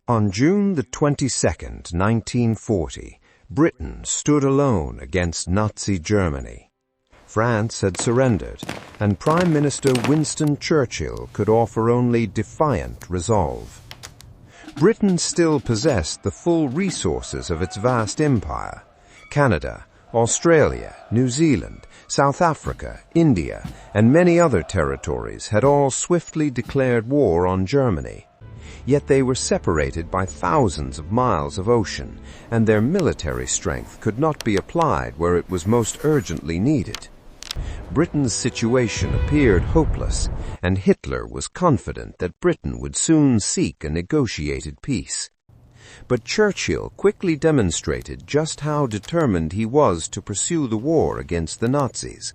On June the 22nd, 1940, Britain stood alone against Nazi Germany. France had surrendered, and Prime Minister Winston Churchill could offer only defiant resolve. Britain still possessed the full resources of its vast empire. Canada, Australia, New Zealand, South Africa, India, and many other territories had all swiftly declared war on Germany. Yet they were separated by thousands of miles of ocean, and their military strength could not be applied where it was most urgently needed. Britain's situation appeared hopeless, and Hitler was confident that Britain would soon seek a negotiated peace. But Churchill quickly demonstrated just how determined he was to pursue the war against the Nazis.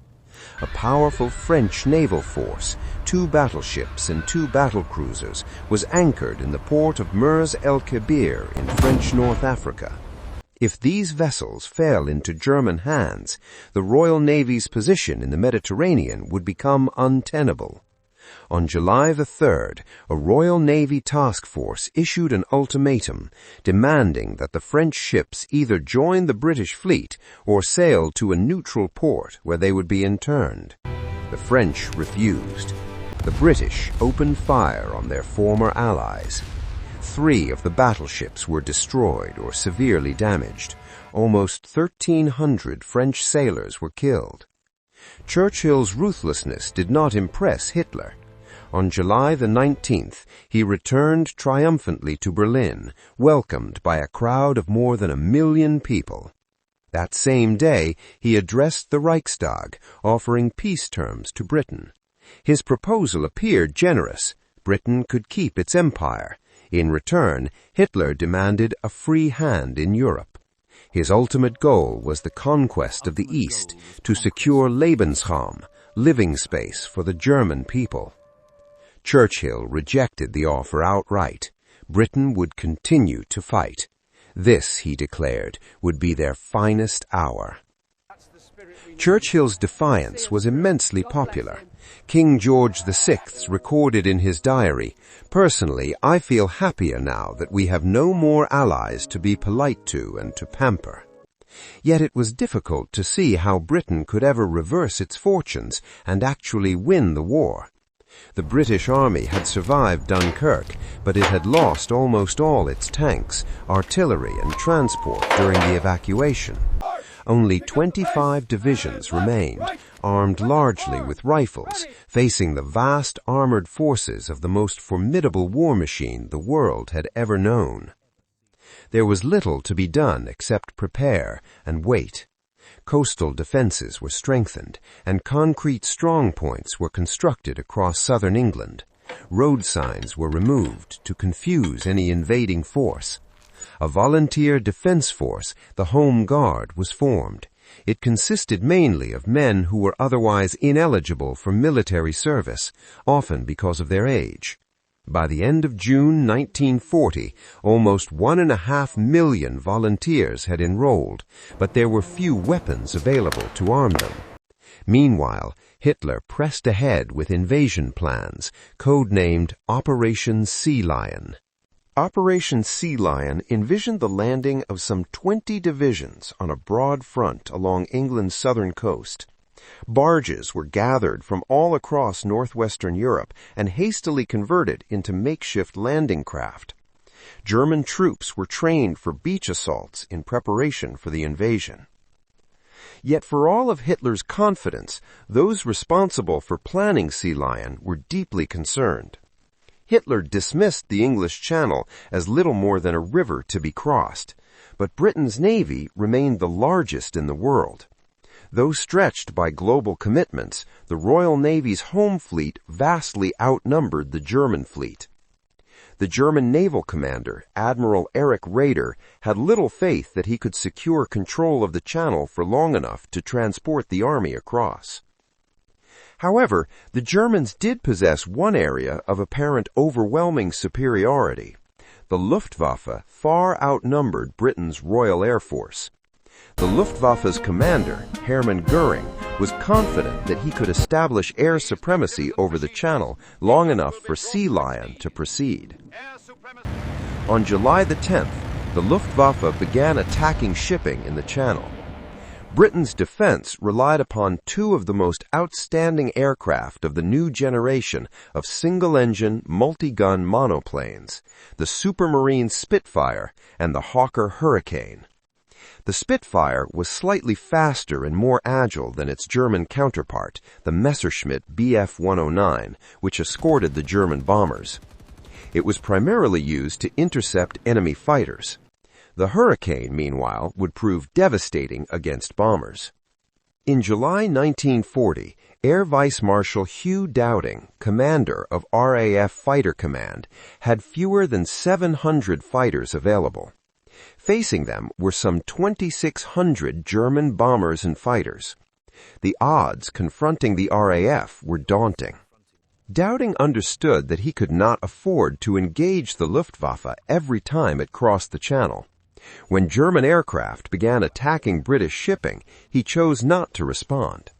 A powerful French naval force, 2 battleships and 2 battlecruisers, was anchored in the port of Mers el-Kebir in French North Africa. If these vessels fell into German hands, the Royal Navy's position in the Mediterranean would become untenable. On July the 3rd, a Royal Navy task force issued an ultimatum demanding that the French ships either join the British fleet or sail to a neutral port where they would be interned. The French refused. The British opened fire on their former allies. 3 of the battleships were destroyed or severely damaged. Almost 1,300 French sailors were killed. Churchill's ruthlessness did not impress Hitler. On July the 19th, he returned triumphantly to Berlin, welcomed by a crowd of more than 1 million people. That same day, he addressed the Reichstag, offering peace terms to Britain. His proposal appeared generous. Britain could keep its empire. In return, Hitler demanded a free hand in Europe. His ultimate goal was the conquest of the East, to secure Lebensraum, living space for the German people. Churchill rejected the offer outright. Britain would continue to fight. This, he declared, would be their finest hour. Churchill's defiance was immensely popular. King George VI recorded in his diary, "Personally, I feel happier now that we have no more allies to be polite to and to pamper." Yet it was difficult to see how Britain could ever reverse its fortunes and actually win the war. The British Army had survived Dunkirk, but it had lost almost all its tanks, artillery, and transport during the evacuation. Only 25 divisions remained, armed largely with rifles, facing the vast armored forces of the most formidable war machine the world had ever known. There was little to be done except prepare and wait. Coastal defenses were strengthened, and concrete strongpoints were constructed across southern England. Road signs were removed to confuse any invading force. A volunteer defense force, the Home Guard, was formed. It consisted mainly of men who were otherwise ineligible for military service, often because of their age. By the end of June 1940, almost 1.5 million volunteers had enrolled, but there were few weapons available to arm them. Meanwhile, Hitler pressed ahead with invasion plans, codenamed Operation Sea Lion. Operation Sea Lion envisioned the landing of some 20 divisions on a broad front along England's southern coast. Barges were gathered from all across northwestern Europe and hastily converted into makeshift landing craft. German troops were trained for beach assaults in preparation for the invasion. Yet for all of Hitler's confidence, those responsible for planning Sea Lion were deeply concerned. Hitler dismissed the English Channel as little more than a river to be crossed, but Britain's navy remained the largest in the world. Though stretched by global commitments, the Royal Navy's home fleet vastly outnumbered the German fleet. The German naval commander, Admiral Erich Raeder, had little faith that he could secure control of the Channel for long enough to transport the army across. However, the Germans did possess one area of apparent overwhelming superiority. The Luftwaffe far outnumbered Britain's Royal Air Force. The Luftwaffe's commander, Hermann Göring, was confident that he could establish air supremacy over the Channel long enough for Sea Lion to proceed. On July the 10th, the Luftwaffe began attacking shipping in the Channel. Britain's defense relied upon two of the most outstanding aircraft of the new generation of single-engine, multi-gun monoplanes, the Supermarine Spitfire and the Hawker Hurricane. The Spitfire was slightly faster and more agile than its German counterpart, the Messerschmitt Bf 109, which escorted the German bombers. It was primarily used to intercept enemy fighters. The Hurricane, meanwhile, would prove devastating against bombers. In July 1940, Air Vice Marshal Hugh Dowding, commander of RAF Fighter Command, had fewer than 700 fighters available. Facing them were some 2,600 German bombers and fighters. The odds confronting the RAF were daunting. Dowding understood that he could not afford to engage the Luftwaffe every time it crossed the Channel. When German aircraft began attacking British shipping, he chose not to respond.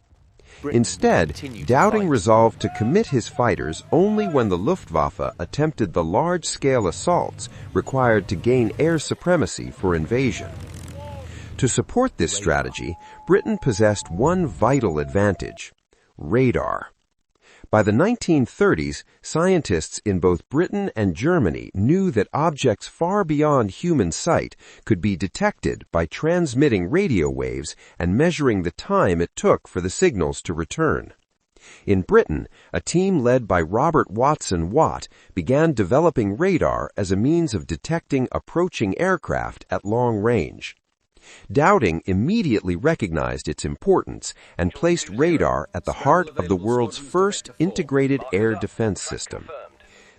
Instead, Dowding resolved to commit his fighters only when the Luftwaffe attempted the large-scale assaults required to gain air supremacy for invasion. To support this strategy, Britain possessed one vital advantage: radar. By the 1930s, scientists in both Britain and Germany knew that objects far beyond human sight could be detected by transmitting radio waves and measuring the time it took for the signals to return. In Britain, a team led by Robert Watson Watt began developing radar as a means of detecting approaching aircraft at long range. Dowding immediately recognized its importance and placed radar at the heart of the world's first integrated air defense system.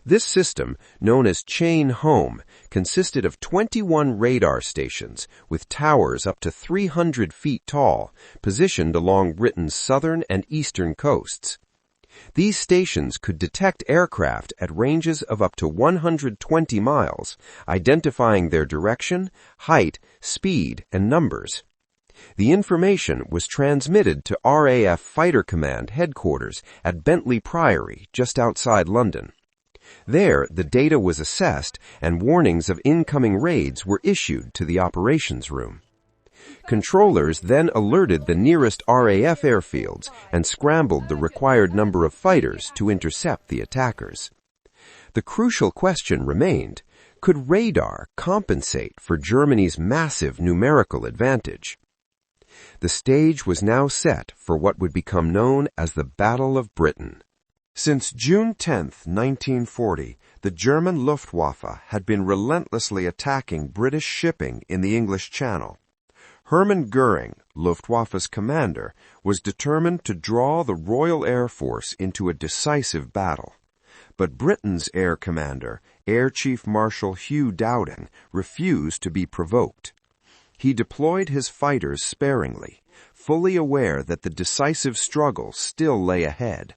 This system, known as Chain Home, consisted of 21 radar stations with towers up to 300 feet tall, positioned along Britain's southern and eastern coasts. These stations could detect aircraft at ranges of up to 120 miles, identifying their direction, height, speed, and numbers. The information was transmitted to RAF Fighter Command headquarters at Bentley Priory, just outside London. There, the data was assessed and warnings of incoming raids were issued to the operations room. Controllers then alerted the nearest RAF airfields and scrambled the required number of fighters to intercept the attackers. The crucial question remained: could radar compensate for Germany's massive numerical advantage? The stage was now set for what would become known as the Battle of Britain. Since June 10, 1940, the German Luftwaffe had been relentlessly attacking British shipping in the English Channel. Hermann Göring, Luftwaffe's commander, was determined to draw the Royal Air Force into a decisive battle. But Britain's air commander, Air Chief Marshal Hugh Dowding, refused to be provoked. He deployed his fighters sparingly, fully aware that the decisive struggle still lay ahead.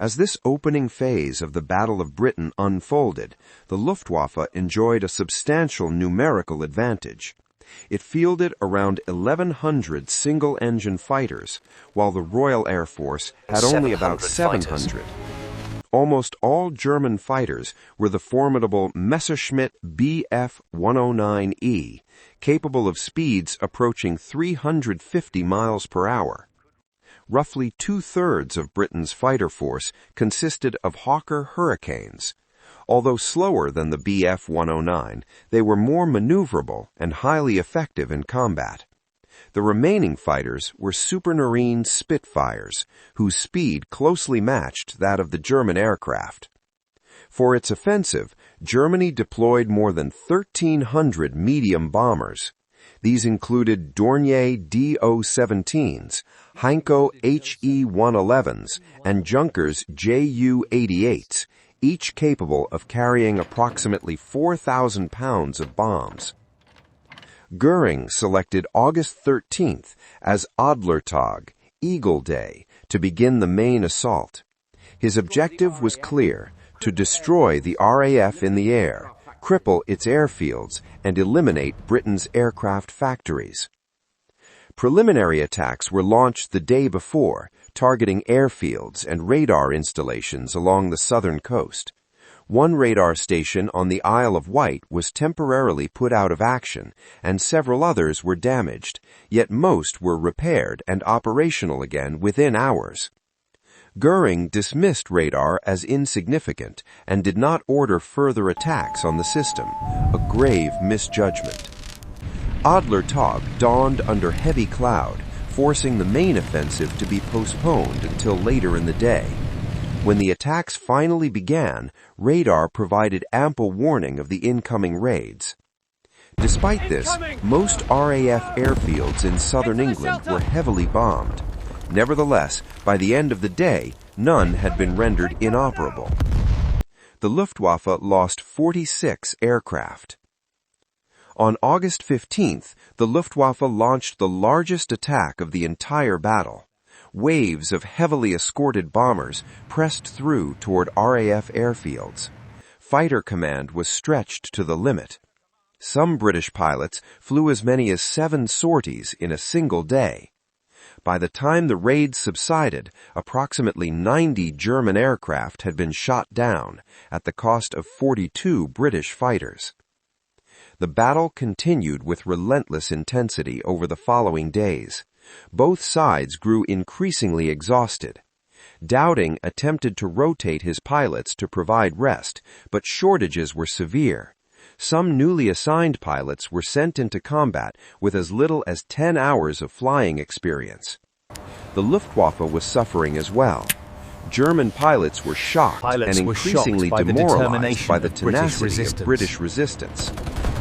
As this opening phase of the Battle of Britain unfolded, the Luftwaffe enjoyed a substantial numerical advantage. It fielded around 1,100 single-engine fighters, while the Royal Air Force had only about 700. Almost all German fighters were the formidable Messerschmitt Bf 109E, capable of speeds approaching 350 miles per hour. Roughly two-thirds of Britain's fighter force consisted of Hawker Hurricanes. Although slower than the Bf 109, they were more maneuverable and highly effective in combat. The remaining fighters were Supermarine Spitfires, whose speed closely matched that of the German aircraft. For its offensive, Germany deployed more than 1,300 medium bombers. These included Dornier Do-17s, Heinkel He-111s, and Junkers Ju-88s, each capable of carrying approximately 4,000 pounds of bombs. Göring selected August 13th as Adlertag, Eagle Day, to begin the main assault. His objective was clear: to destroy the RAF in the air, cripple its airfields, and eliminate Britain's aircraft factories. Preliminary attacks were launched the day before, targeting airfields and radar installations along the southern coast. One radar station on the Isle of Wight was temporarily put out of action, and several others were damaged, yet most were repaired and operational again within hours. Goering dismissed radar as insignificant and did not order further attacks on the system, a grave misjudgment. Adler Tag dawned under heavy cloud, forcing the main offensive to be postponed until later in the day. When the attacks finally began, radar provided ample warning of the incoming raids. Despite this, most RAF airfields in southern England were heavily bombed. Nevertheless, by the end of the day, none had been rendered inoperable. The Luftwaffe lost 46 aircraft. On August 15th, the Luftwaffe launched the largest attack of the entire battle. Waves of heavily escorted bombers pressed through toward RAF airfields. Fighter command was stretched to the limit. Some British pilots flew as many as 7 sorties in a single day. By the time the raids subsided, approximately 90 German aircraft had been shot down at the cost of 42 British fighters. The battle continued with relentless intensity over the following days. Both sides grew increasingly exhausted. Dowding attempted to rotate his pilots to provide rest, but shortages were severe. Some newly assigned pilots were sent into combat with as little as 10 hours of flying experience. The Luftwaffe was suffering as well. German pilots were shocked and increasingly demoralized by the tenacity of British resistance.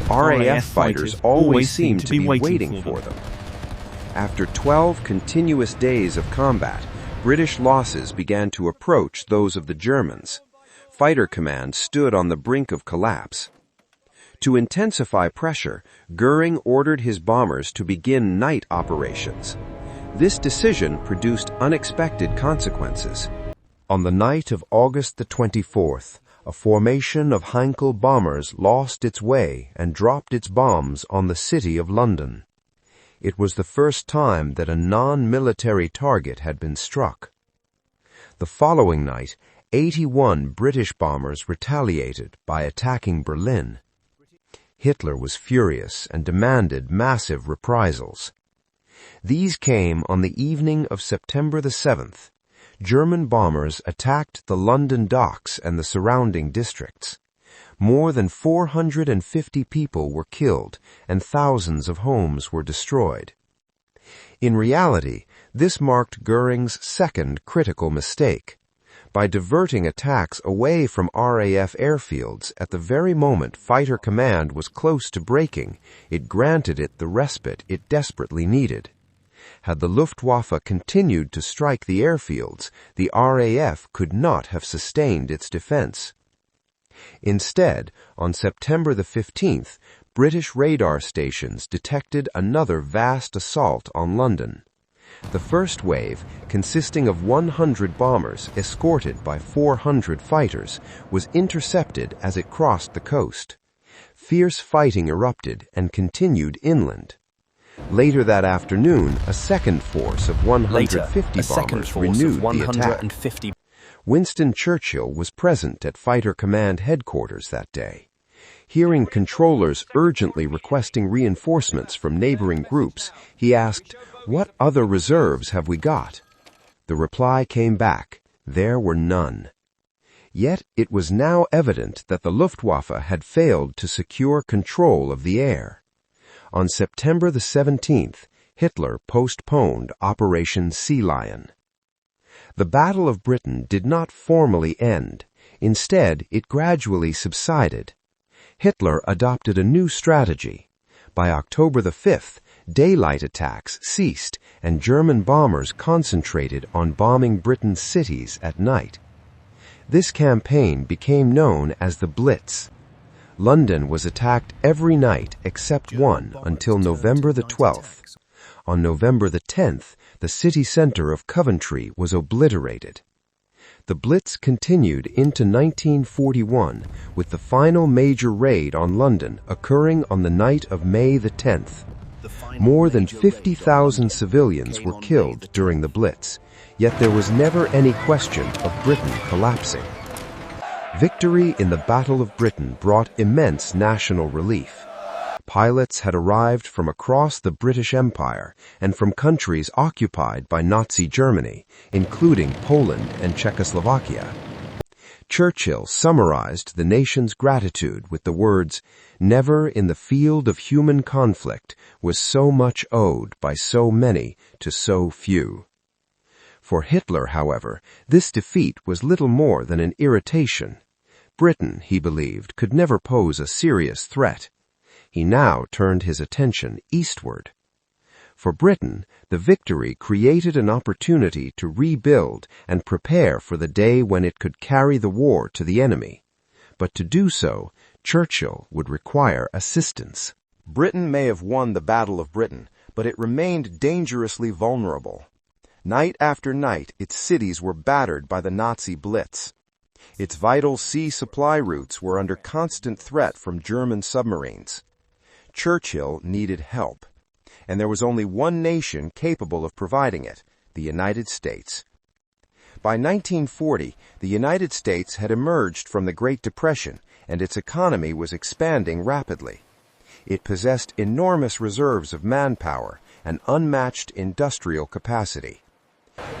RAF fighters always seemed to be waiting for them. After 12 continuous days of combat, British losses began to approach those of the Germans. Fighter command stood on the brink of collapse. To intensify pressure, Goering ordered his bombers to begin night operations. This decision produced unexpected consequences. On the night of August the 24th, a formation of Heinkel bombers lost its way and dropped its bombs on the city of London. It was the first time that a non-military target had been struck. The following night, 81 British bombers retaliated by attacking Berlin. Hitler was furious and demanded massive reprisals. These came on the evening of September the 7th. German bombers attacked the London docks and the surrounding districts. More than 450 people were killed and thousands of homes were destroyed. In reality, this marked Goering's second critical mistake. By diverting attacks away from RAF airfields at the very moment fighter command was close to breaking, it granted it the respite it desperately needed. Had the Luftwaffe continued to strike the airfields, the RAF could not have sustained its defense. Instead, on September the 15th, British radar stations detected another vast assault on London. The first wave, consisting of 100 bombers escorted by 400 fighters, was intercepted as it crossed the coast. Fierce fighting erupted and continued inland. Later that afternoon, a second force of 150 bombers renewed the attack. Winston Churchill was present at Fighter Command headquarters that day. Hearing controllers urgently requesting reinforcements from neighboring groups, he asked, "What other reserves have we got?" The reply came back, there were none. Yet it was now evident that the Luftwaffe had failed to secure control of the air. On September the 17th, Hitler postponed Operation Sea Lion. The Battle of Britain did not formally end. Instead, it gradually subsided. Hitler adopted a new strategy. By October the 5th, daylight attacks ceased and German bombers concentrated on bombing Britain's cities at night. This campaign became known as the Blitz. London was attacked every night except one until November the 12th. On November the 10th, the city center of Coventry was obliterated. The Blitz continued into 1941, with the final major raid on London occurring on the night of May the 10th. More than 50,000 civilians were killed during the Blitz, yet there was never any question of Britain collapsing. Victory in the Battle of Britain brought immense national relief. Pilots had arrived from across the British Empire and from countries occupied by Nazi Germany, including Poland and Czechoslovakia. Churchill summarized the nation's gratitude with the words, "Never in the field of human conflict was so much owed by so many to so few." For Hitler, however, this defeat was little more than an irritation. Britain, he believed, could never pose a serious threat. He now turned his attention eastward. For Britain, the victory created an opportunity to rebuild and prepare for the day when it could carry the war to the enemy. But to do so, Churchill would require assistance. Britain may have won the Battle of Britain, but it remained dangerously vulnerable. Night after night, its cities were battered by the Nazi Blitz. Its vital sea supply routes were under constant threat from German submarines. Churchill needed help, and there was only one nation capable of providing it, the United States. By 1940, the United States had emerged from the Great Depression, and its economy was expanding rapidly. It possessed enormous reserves of manpower and unmatched industrial capacity.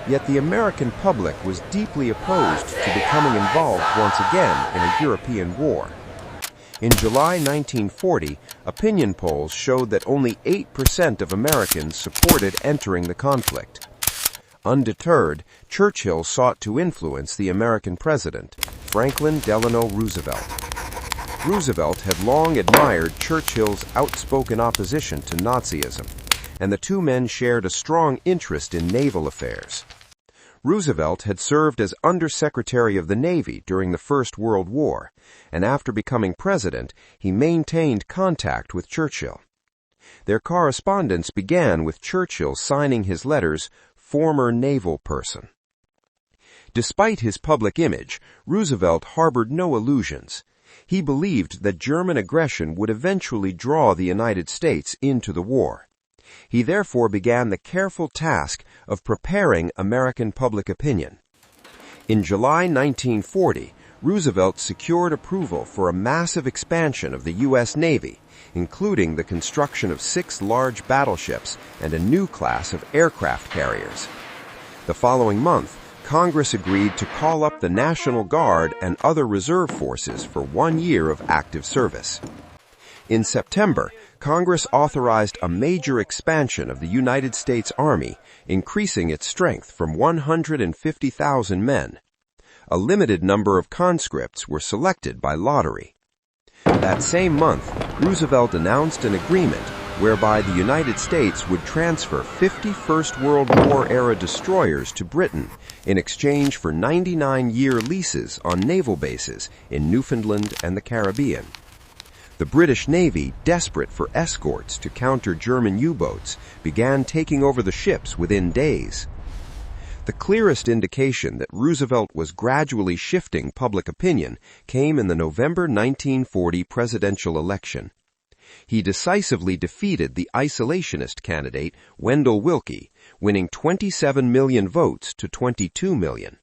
Yet the American public was deeply opposed to becoming involved once again in a European war. In July 1940, opinion polls showed that only 8% of Americans supported entering the conflict. Undeterred, Churchill sought to influence the American president, Franklin Delano Roosevelt. Roosevelt had long admired Churchill's outspoken opposition to Nazism, and the two men shared a strong interest in naval affairs. Roosevelt had served as Undersecretary of the Navy during the First World War, and after becoming president, he maintained contact with Churchill. Their correspondence began with Churchill signing his letters, "Former Naval Person." Despite his public image, Roosevelt harbored no illusions. He believed that German aggression would eventually draw the United States into the war. He therefore began the careful task of preparing American public opinion. In July 1940, Roosevelt secured approval for a massive expansion of the U.S. Navy, including the construction of 6 large battleships and a new class of aircraft carriers. The following month, Congress agreed to call up the National Guard and other reserve forces for 1 year of active service. In September, Congress authorized a major expansion of the United States Army, increasing its strength from 150,000 men. A limited number of conscripts were selected by lottery. That same month, Roosevelt announced an agreement whereby the United States would transfer 50 First World War-era destroyers to Britain in exchange for 99-year leases on naval bases in Newfoundland and the Caribbean. The British Navy, desperate for escorts to counter German U-boats, began taking over the ships within days. The clearest indication that Roosevelt was gradually shifting public opinion came in the November 1940 presidential election. He decisively defeated the isolationist candidate, Wendell Willkie, winning 27 million votes to 22 million.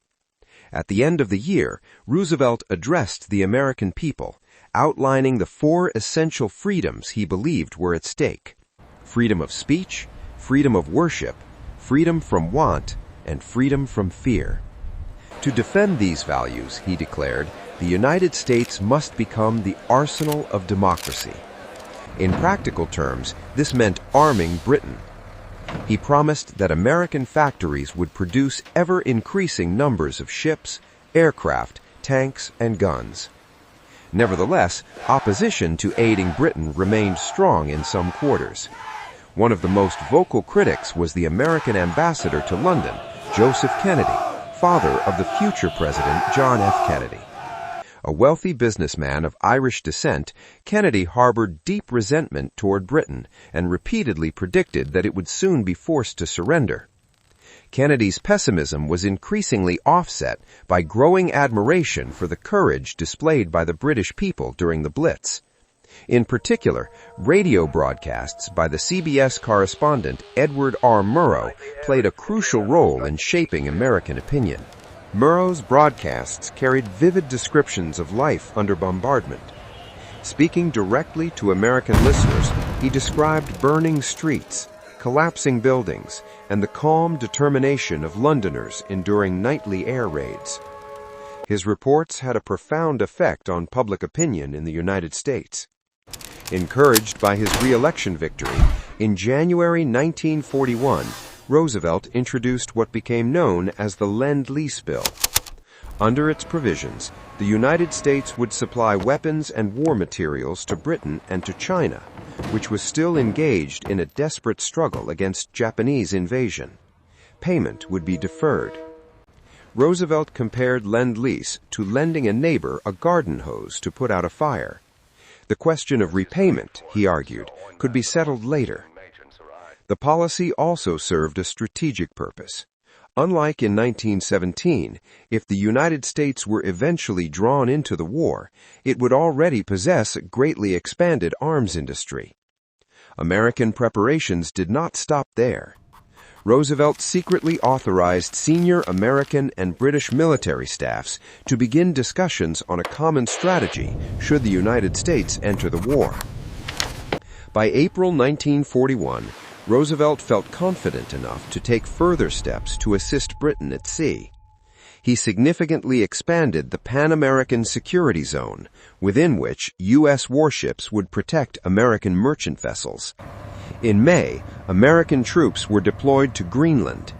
At the end of the year, Roosevelt addressed the American people, outlining the 4 essential freedoms he believed were at stake: freedom of speech, freedom of worship, freedom from want, and freedom from fear. To defend these values, he declared, the United States must become the arsenal of democracy. In practical terms, this meant arming Britain. He promised that American factories would produce ever-increasing numbers of ships, aircraft, tanks, and guns. Nevertheless, opposition to aiding Britain remained strong in some quarters. One of the most vocal critics was the American ambassador to London, Joseph Kennedy, father of the future President John F. Kennedy. A wealthy businessman of Irish descent, Kennedy harbored deep resentment toward Britain and repeatedly predicted that it would soon be forced to surrender. Kennedy's pessimism was increasingly offset by growing admiration for the courage displayed by the British people during the Blitz. In particular, radio broadcasts by the CBS correspondent Edward R. Murrow played a crucial role in shaping American opinion. Murrow's broadcasts carried vivid descriptions of life under bombardment. Speaking directly to American listeners, he described burning streets, collapsing buildings, and the calm determination of Londoners enduring nightly air raids. His reports had a profound effect on public opinion in the United States. Encouraged by his re-election victory, in January 1941, Roosevelt introduced what became known as the Lend-Lease Bill. Under its provisions, the United States would supply weapons and war materials to Britain and to China, which was still engaged in a desperate struggle against Japanese invasion. Payment would be deferred. Roosevelt compared Lend-Lease to lending a neighbor a garden hose to put out a fire. The question of repayment, he argued, could be settled later. The policy also served a strategic purpose. Unlike in 1917, if the United States were eventually drawn into the war, it would already possess a greatly expanded arms industry. American preparations did not stop there. Roosevelt secretly authorized senior American and British military staffs to begin discussions on a common strategy should the United States enter the war. By April 1941, Roosevelt felt confident enough to take further steps to assist Britain at sea. He significantly expanded the Pan-American Security Zone, within which U.S. warships would protect American merchant vessels. In May, American troops were deployed to Greenland.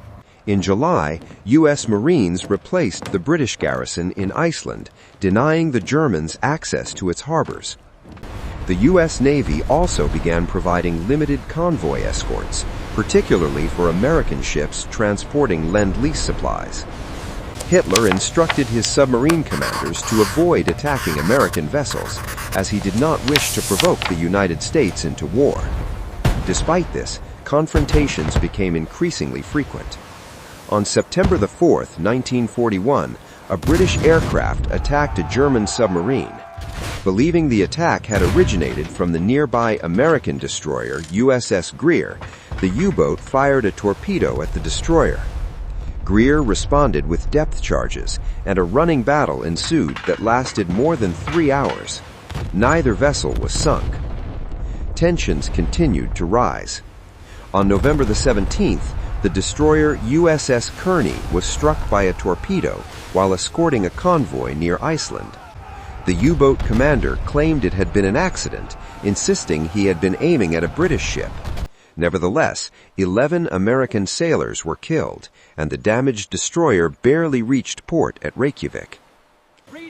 In July, U.S. Marines replaced the British garrison in Iceland, denying the Germans access to its harbors. The U.S. Navy also began providing limited convoy escorts, particularly for American ships transporting Lend-Lease supplies. Hitler instructed his submarine commanders to avoid attacking American vessels, as he did not wish to provoke the United States into war. Despite this, confrontations became increasingly frequent. On September 4, 1941, a British aircraft attacked a German submarine. Believing the attack had originated from the nearby American destroyer USS Greer, the U-boat fired a torpedo at the destroyer. Greer responded with depth charges, and a running battle ensued that lasted more than 3 hours. Neither vessel was sunk. Tensions continued to rise. On November 17th, the destroyer USS Kearney was struck by a torpedo while escorting a convoy near Iceland. The U-boat commander claimed it had been an accident, insisting he had been aiming at a British ship. Nevertheless, 11 American sailors were killed, and the damaged destroyer barely reached port at Reykjavik.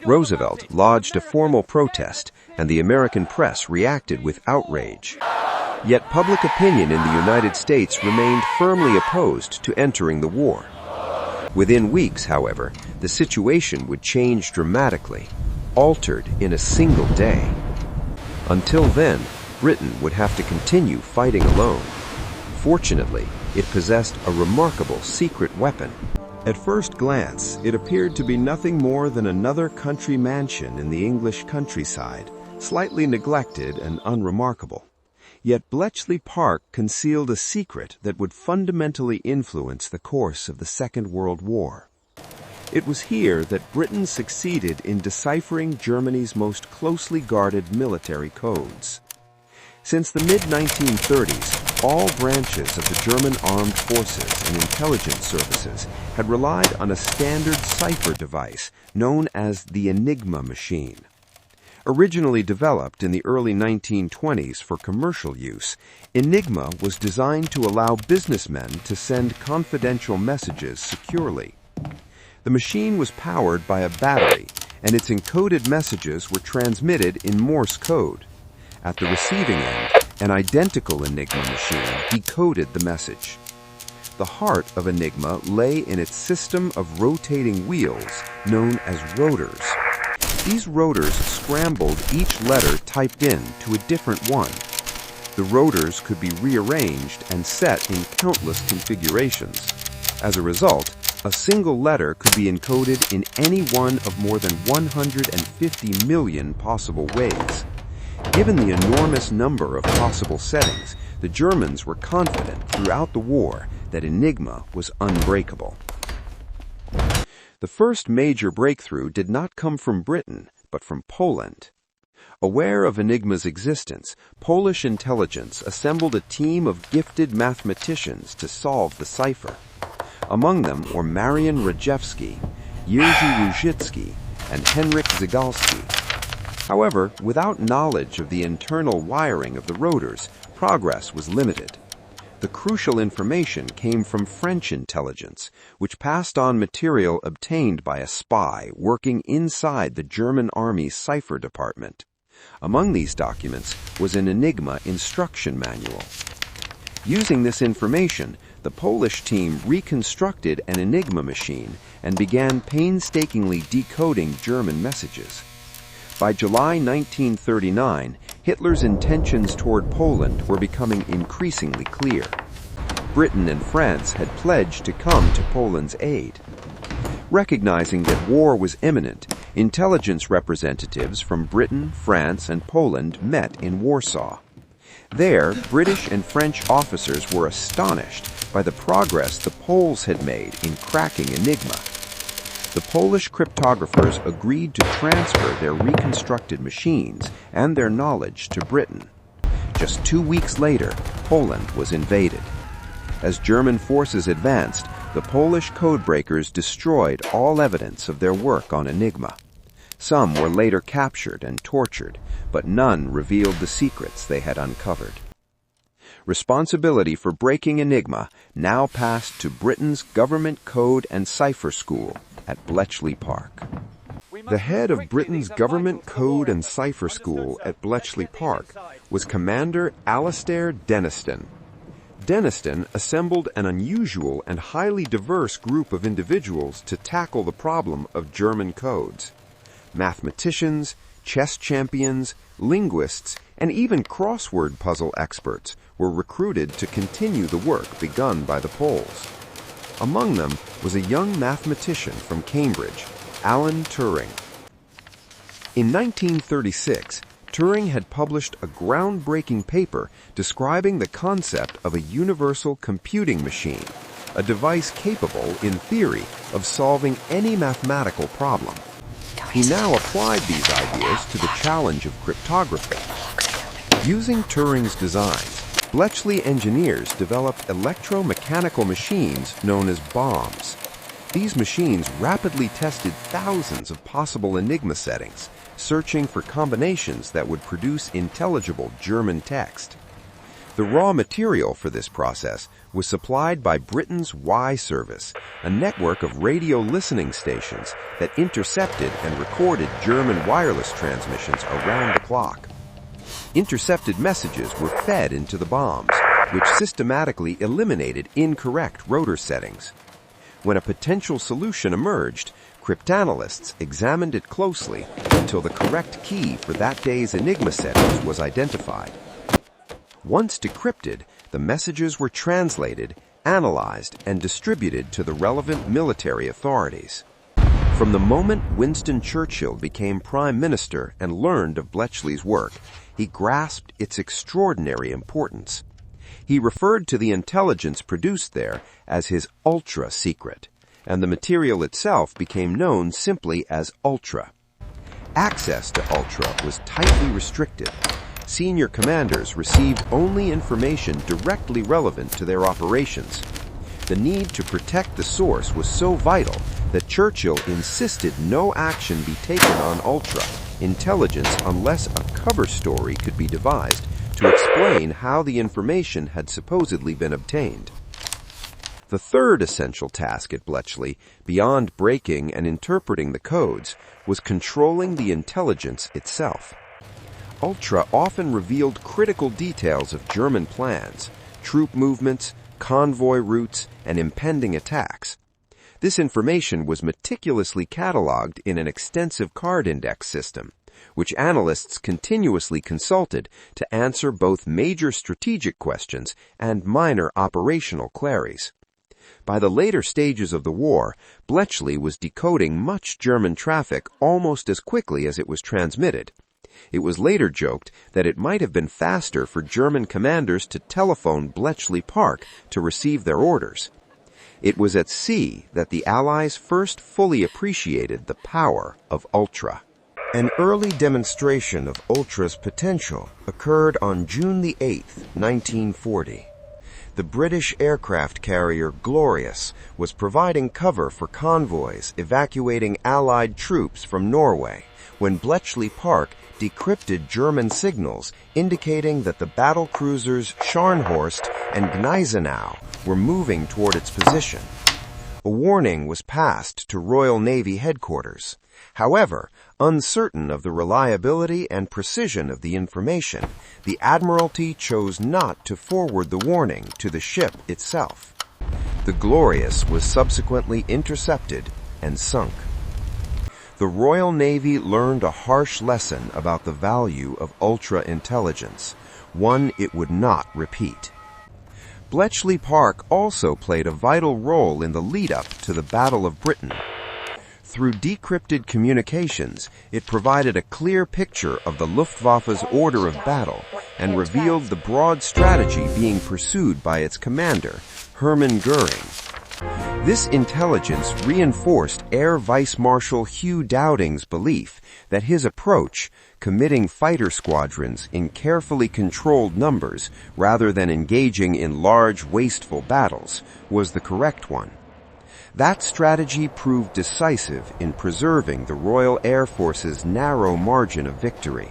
Roosevelt lodged a formal protest, and the American press reacted with outrage. Yet public opinion in the United States remained firmly opposed to entering the war. Within weeks, however, the situation would change dramatically, altered in a single day. Until then, Britain would have to continue fighting alone. Fortunately, it possessed a remarkable secret weapon. At first glance, it appeared to be nothing more than another country mansion in the English countryside, slightly neglected and unremarkable. Yet Bletchley Park concealed a secret that would fundamentally influence the course of the Second World War. It was here that Britain succeeded in deciphering Germany's most closely guarded military codes. Since the mid-1930s, all branches of the German armed forces and intelligence services had relied on a standard cipher device known as the Enigma machine. Originally developed in the early 1920s for commercial use, Enigma was designed to allow businessmen to send confidential messages securely. The machine was powered by a battery, and its encoded messages were transmitted in Morse code. At the receiving end, an identical Enigma machine decoded the message. The heart of Enigma lay in its system of rotating wheels known as rotors. These rotors scrambled each letter typed in to a different one. The rotors could be rearranged and set in countless configurations. As a result, a single letter could be encoded in any one of more than 150 million possible ways. Given the enormous number of possible settings, the Germans were confident throughout the war that Enigma was unbreakable. The first major breakthrough did not come from Britain, but from Poland. Aware of Enigma's existence, Polish intelligence assembled a team of gifted mathematicians to solve the cipher. Among them were Marian Rejewski, Jerzy Różycki, and Henryk Zygalski. However, without knowledge of the internal wiring of the rotors, progress was limited. The crucial information came from French intelligence, which passed on material obtained by a spy working inside the German Army's cipher department. Among these documents was an Enigma instruction manual. Using this information, the Polish team reconstructed an Enigma machine and began painstakingly decoding German messages. By July 1939, Hitler's intentions toward Poland were becoming increasingly clear. Britain and France had pledged to come to Poland's aid. Recognizing that war was imminent, intelligence representatives from Britain, France, and Poland met in Warsaw. There, British and French officers were astonished by the progress the Poles had made in cracking Enigma. The Polish cryptographers agreed to transfer their reconstructed machines and their knowledge to Britain. Just 2 weeks later, Poland was invaded. As German forces advanced, the Polish codebreakers destroyed all evidence of their work on Enigma. Some were later captured and tortured, but none revealed the secrets they had uncovered. Responsibility for breaking Enigma now passed to Britain's Government Code and Cipher School at Bletchley Park. The head of Britain's Government Code and Cipher School at Bletchley Park was Commander Alastair Denniston. Denniston assembled an unusual and highly diverse group of individuals to tackle the problem of German codes. Mathematicians, chess champions, linguists, and even crossword puzzle experts were recruited to continue the work begun by the Poles. Among them was a young mathematician from Cambridge, Alan Turing. In 1936, Turing had published a groundbreaking paper describing the concept of a universal computing machine, a device capable, in theory, of solving any mathematical problem. He now applied these ideas to the challenge of cryptography. Using Turing's designs, Bletchley engineers developed electromechanical machines known as bombs. These machines rapidly tested thousands of possible Enigma settings, searching for combinations that would produce intelligible German text. The raw material for this process was supplied by Britain's WWII service, a network of radio listening stations that intercepted and recorded German wireless transmissions around the clock. Intercepted messages were fed into the bombs, which systematically eliminated incorrect rotor settings. When a potential solution emerged, cryptanalysts examined it closely until the correct key for that day's Enigma settings was identified. Once decrypted, the messages were translated, analyzed, and distributed to the relevant military authorities. From the moment Winston Churchill became Prime Minister and learned of Bletchley's work, he grasped its extraordinary importance. He referred to the intelligence produced there as his ultra-secret, and the material itself became known simply as Ultra. Access to Ultra was tightly restricted. Senior commanders received only information directly relevant to their operations. The need to protect the source was so vital that Churchill insisted no action be taken on Ultra intelligence unless a cover story could be devised to explain how the information had supposedly been obtained. The third essential task at Bletchley, beyond breaking and interpreting the codes, was controlling the intelligence itself. Ultra often revealed critical details of German plans, troop movements, convoy routes, and impending attacks. This information was meticulously cataloged in an extensive card index system, which analysts continuously consulted to answer both major strategic questions and minor operational queries. By the later stages of the war, Bletchley was decoding much German traffic almost as quickly as it was transmitted. It was later joked that it might have been faster for German commanders to telephone Bletchley Park to receive their orders. It was at sea that the Allies first fully appreciated the power of Ultra. An early demonstration of Ultra's potential occurred on June the 8th, 1940. The British aircraft carrier Glorious was providing cover for convoys evacuating Allied troops from Norway when Bletchley Park decrypted German signals indicating that the battlecruisers Scharnhorst and Gneisenau were moving toward its position. A warning was passed to Royal Navy headquarters. However, uncertain of the reliability and precision of the information, the Admiralty chose not to forward the warning to the ship itself. The Glorious was subsequently intercepted and sunk. The Royal Navy learned a harsh lesson about the value of ultra-intelligence, one it would not repeat. Bletchley Park also played a vital role in the lead-up to the Battle of Britain. Through decrypted communications, it provided a clear picture of the Luftwaffe's order of battle and revealed the broad strategy being pursued by its commander, Hermann Goering. This intelligence reinforced Air Vice Marshal Hugh Dowding's belief that his approach, committing fighter squadrons in carefully controlled numbers rather than engaging in large, wasteful battles, was the correct one. That strategy proved decisive in preserving the Royal Air Force's narrow margin of victory.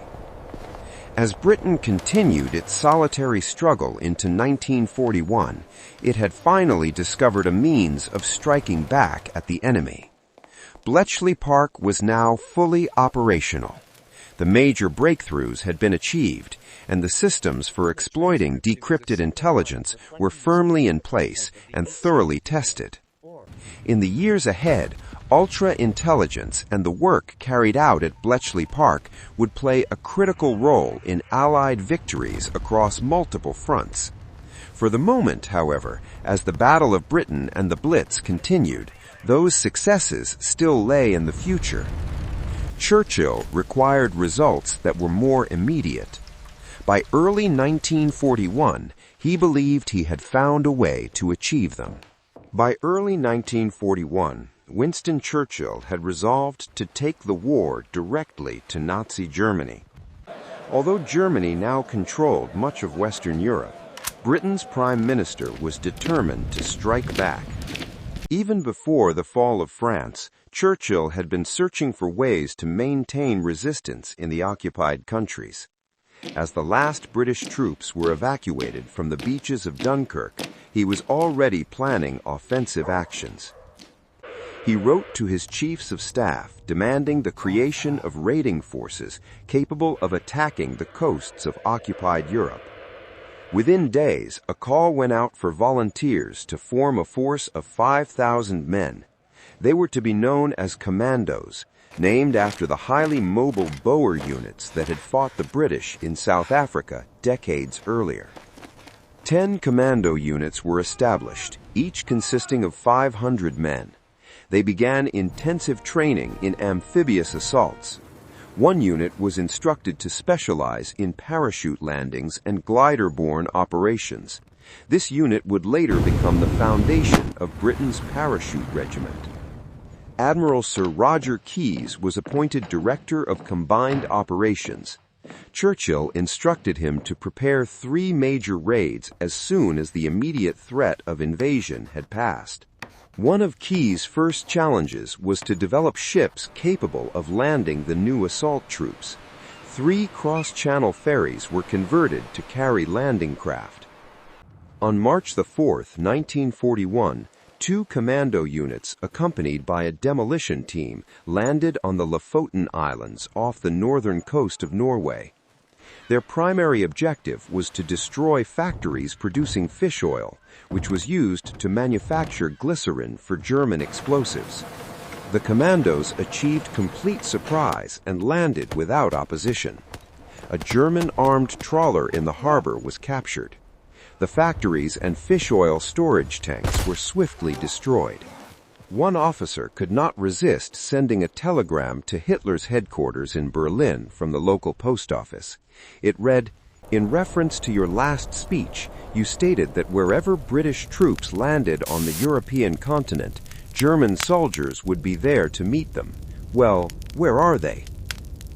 As Britain continued its solitary struggle into 1941, it had finally discovered a means of striking back at the enemy. Bletchley Park was now fully operational. The major breakthroughs had been achieved, and the systems for exploiting decrypted intelligence were firmly in place and thoroughly tested. In the years ahead, ultra-intelligence and the work carried out at Bletchley Park would play a critical role in Allied victories across multiple fronts. For the moment, however, as the Battle of Britain and the Blitz continued, those successes still lay in the future. Churchill required results that were more immediate. By early 1941, he believed he had found a way to achieve them. By early 1941, Winston Churchill had resolved to take the war directly to Nazi Germany. Although Germany now controlled much of Western Europe, Britain's Prime Minister was determined to strike back. Even before the fall of France, Churchill had been searching for ways to maintain resistance in the occupied countries. As the last British troops were evacuated from the beaches of Dunkirk, he was already planning offensive actions. He wrote to his chiefs of staff demanding the creation of raiding forces capable of attacking the coasts of occupied Europe. Within days, a call went out for volunteers to form a force of 5,000 men. They were to be known as commandos, named after the highly mobile Boer units that had fought the British in South Africa decades earlier. 10 commando units were established, each consisting of 500 men. They began intensive training in amphibious assaults. One unit was instructed to specialize in parachute landings and glider-borne operations. This unit would later become the foundation of Britain's parachute regiment. Admiral Sir Roger Keyes was appointed Director of Combined Operations. Churchill instructed him to prepare 3 major raids as soon as the immediate threat of invasion had passed. One of Keyes' first challenges was to develop ships capable of landing the new assault troops. 3 cross-channel ferries were converted to carry landing craft. On March 4, 1941, 2 commando units accompanied by a demolition team landed on the Lofoten Islands off the northern coast of Norway. Their primary objective was to destroy factories producing fish oil, which was used to manufacture glycerin for German explosives. The commandos achieved complete surprise and landed without opposition. A German armed trawler in the harbor was captured. The factories and fish oil storage tanks were swiftly destroyed. One officer could not resist sending a telegram to Hitler's headquarters in Berlin from the local post office. It read, In reference to your last speech, you stated that wherever British troops landed on the European continent, German soldiers would be there to meet them. Well, where are they?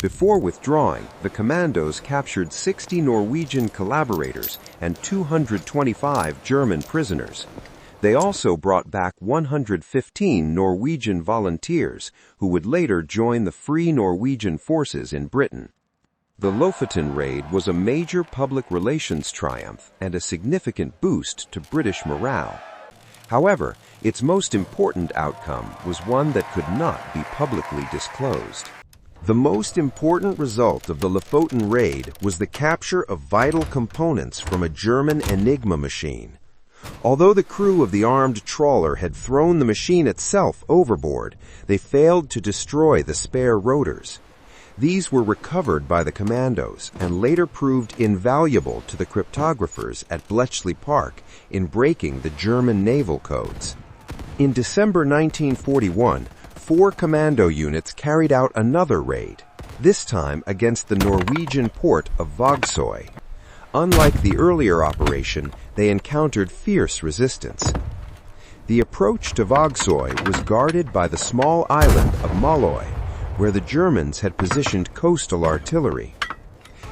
Before withdrawing, the commandos captured 60 Norwegian collaborators and 225 German prisoners. They also brought back 115 Norwegian volunteers who would later join the Free Norwegian Forces in Britain. The Lofoten raid was a major public relations triumph and a significant boost to British morale. However, its most important outcome was one that could not be publicly disclosed. The most important result of the Lofoten raid was the capture of vital components from a German Enigma machine. Although the crew of the armed trawler had thrown the machine itself overboard, they failed to destroy the spare rotors. These were recovered by the commandos and later proved invaluable to the cryptographers at Bletchley Park in breaking the German naval codes. In December 1941, 4 commando units carried out another raid, this time against the Norwegian port of Vågsøy. Unlike the earlier operation, they encountered fierce resistance. The approach to Vågsøy was guarded by the small island of Maløy, where the Germans had positioned coastal artillery.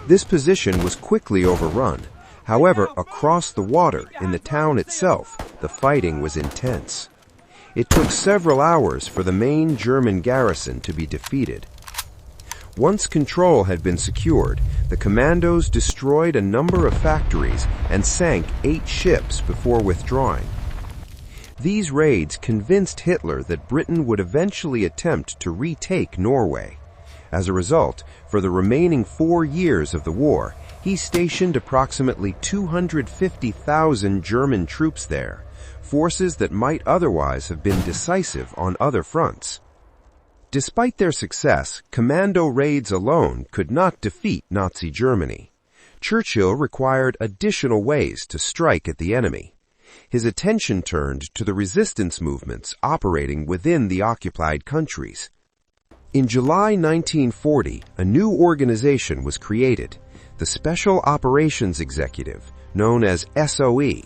This position was quickly overrun. However, across the water in the town itself, the fighting was intense. It took several hours for the main German garrison to be defeated. Once control had been secured, the commandos destroyed a number of factories and sank 8 ships before withdrawing. These raids convinced Hitler that Britain would eventually attempt to retake Norway. As a result, for the remaining 4 years of the war, he stationed approximately 250,000 German troops there, forces that might otherwise have been decisive on other fronts. Despite their success, commando raids alone could not defeat Nazi Germany. Churchill required additional ways to strike at the enemy. His attention turned to the resistance movements operating within the occupied countries. In July 1940, a new organization was created, the Special Operations Executive, known as SOE.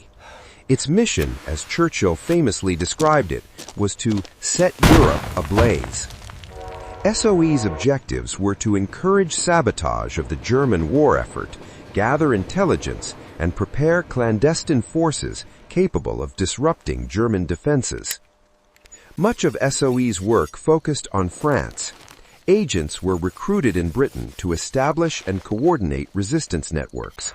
Its mission, as Churchill famously described it, was to set Europe ablaze. SOE's objectives were to encourage sabotage of the German war effort, gather intelligence, and prepare clandestine forces capable of disrupting German defenses. Much of SOE's work focused on France. Agents were recruited in Britain to establish and coordinate resistance networks.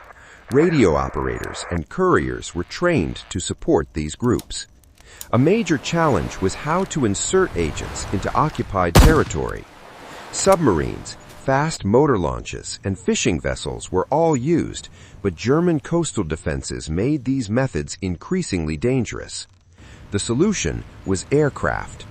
Radio operators and couriers were trained to support these groups. A major challenge was how to insert agents into occupied territory. Submarines, fast motor launches, and fishing vessels were all used, but German coastal defenses made these methods increasingly dangerous. The solution was aircraft.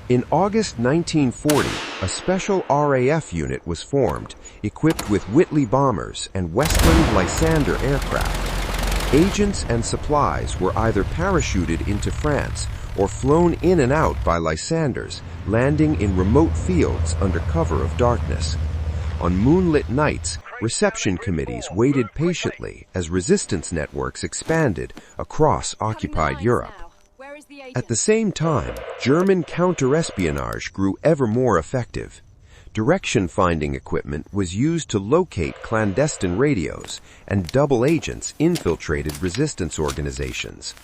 In August 1940, a special RAF unit was formed, equipped with Whitley bombers and Westland Lysander aircraft. Agents and supplies were either parachuted into France or flown in and out by Lysanders, landing in remote fields under cover of darkness. On moonlit nights, reception committees waited patiently as resistance networks expanded across occupied Europe. At the same time, German counter-espionage grew ever more effective. Direction-finding equipment was used to locate clandestine radios, and double agents infiltrated resistance organizations.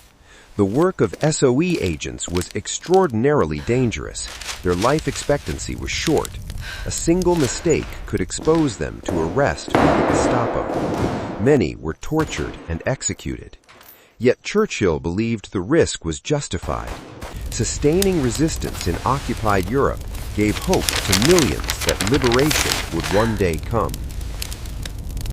The work of SOE agents was extraordinarily dangerous. Their life expectancy was short. A single mistake could expose them to arrest by the Gestapo. Many were tortured and executed. Yet Churchill believed the risk was justified. Sustaining resistance in occupied Europe gave hope to millions that liberation would one day come.